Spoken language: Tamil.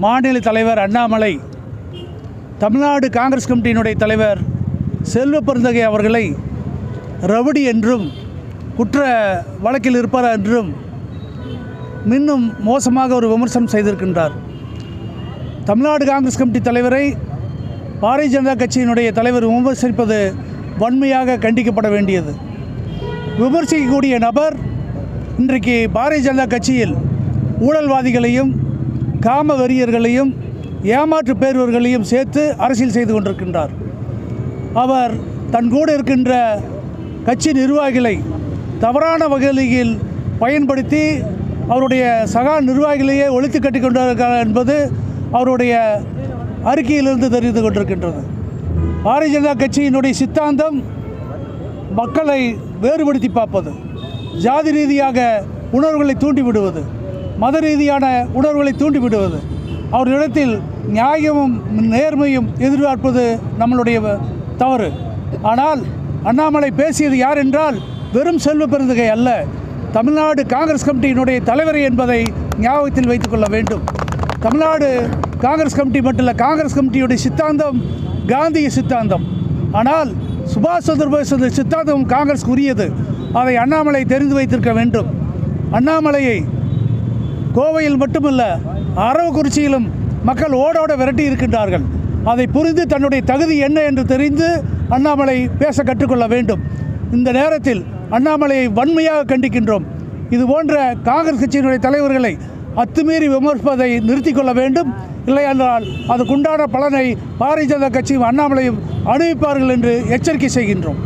மாநில தலைவர் அண்ணாமலை தமிழ்நாடு காங்கிரஸ் கமிட்டியினுடைய தலைவர் செல்வ பெருந்தகை அவர்களை ரவுடி என்றும் குற்ற வழக்கில் இருப்பார் என்றும் இன்னும் மோசமாக ஒரு விமர்சனம் செய்திருக்கின்றார். தமிழ்நாடு காங்கிரஸ் கமிட்டி தலைவரை பாரதிய ஜனதா கட்சியினுடைய தலைவர் விமர்சிப்பது வன்மையாக கண்டிக்கப்பட வேண்டியது. விமர்சிக்கக்கூடிய நபர் இன்றைக்கு பாரதிய ஜனதா கட்சியில் ஊழல்வாதிகளையும் காம வெறியர்களையும் ஏமாற்று பேர்வர்களையும் சேர்த்து அரசியல் செய்து கொண்டிருக்கின்றார். அவர் தன் கூட இருக்கின்ற கட்சி நிர்வாகிகளை தவறான வகையில் பயன்படுத்தி அவருடைய சகா நிர்வாகிகளையே ஒழித்து கட்டி கொண்டிருக்கிறார் என்பது அவருடைய அறிக்கையிலிருந்து தெரிந்து கொண்டிருக்கின்றது. பாரதிய ஜனதா கட்சியினுடைய சித்தாந்தம் மக்களை வேறுபடுத்தி பார்ப்பது, ஜாதி ரீதியாக உணர்வுகளை தூண்டிவிடுவது, மத ரீதியான உணர்வுகளை தூண்டிவிடுவது, அவர்களிடத்தில் நியாயமும் நேர்மையும் எதிர்பார்ப்பது நம்மளுடைய தவறு. ஆனால் அண்ணாமலை பேசியது யார் என்றால் வெறும் செல்வ பெருந்தகை அல்ல, தமிழ்நாடு காங்கிரஸ் கமிட்டியினுடைய தலைவர் என்பதை ஞாபகத்தில் வைத்துக்கொள்ள வேண்டும். தமிழ்நாடு காங்கிரஸ் கமிட்டி மட்டும் இல்லை, காங்கிரஸ் கமிட்டியுடைய சித்தாந்தம் காந்திய சித்தாந்தம். ஆனால் சுபாஷ் சந்திர போஸ் சித்தாந்தம் காங்கிரஸ்க்கு உரியது. அதை அண்ணாமலை தெரிந்து வைத்திருக்க வேண்டும். அண்ணாமலையை கோவையில் மட்டுமல்ல அரவக்குறிச்சியிலும் மக்கள் ஓடோட விரட்டி இருக்கின்றார்கள். அதை புரிந்து தன்னுடைய தகுதி என்ன என்று தெரிந்து அண்ணாமலை பேச கற்றுக்கொள்ள வேண்டும். இந்த நேரத்தில் அண்ணாமலையை வன்மையாக கண்டிக்கின்றோம். இது போன்ற காங்கிரஸ் கட்சியினுடைய தலைவர்களை அத்துமீறி விமர்சிப்பதை நிறுத்தி கொள்ள வேண்டும். இல்லை என்றால் அதுக்குண்டான பலனை பாரதிய ஜனதா கட்சியும் அண்ணாமலையும் அனுபவிப்பார்கள் என்று எச்சரிக்கை செய்கின்றோம்.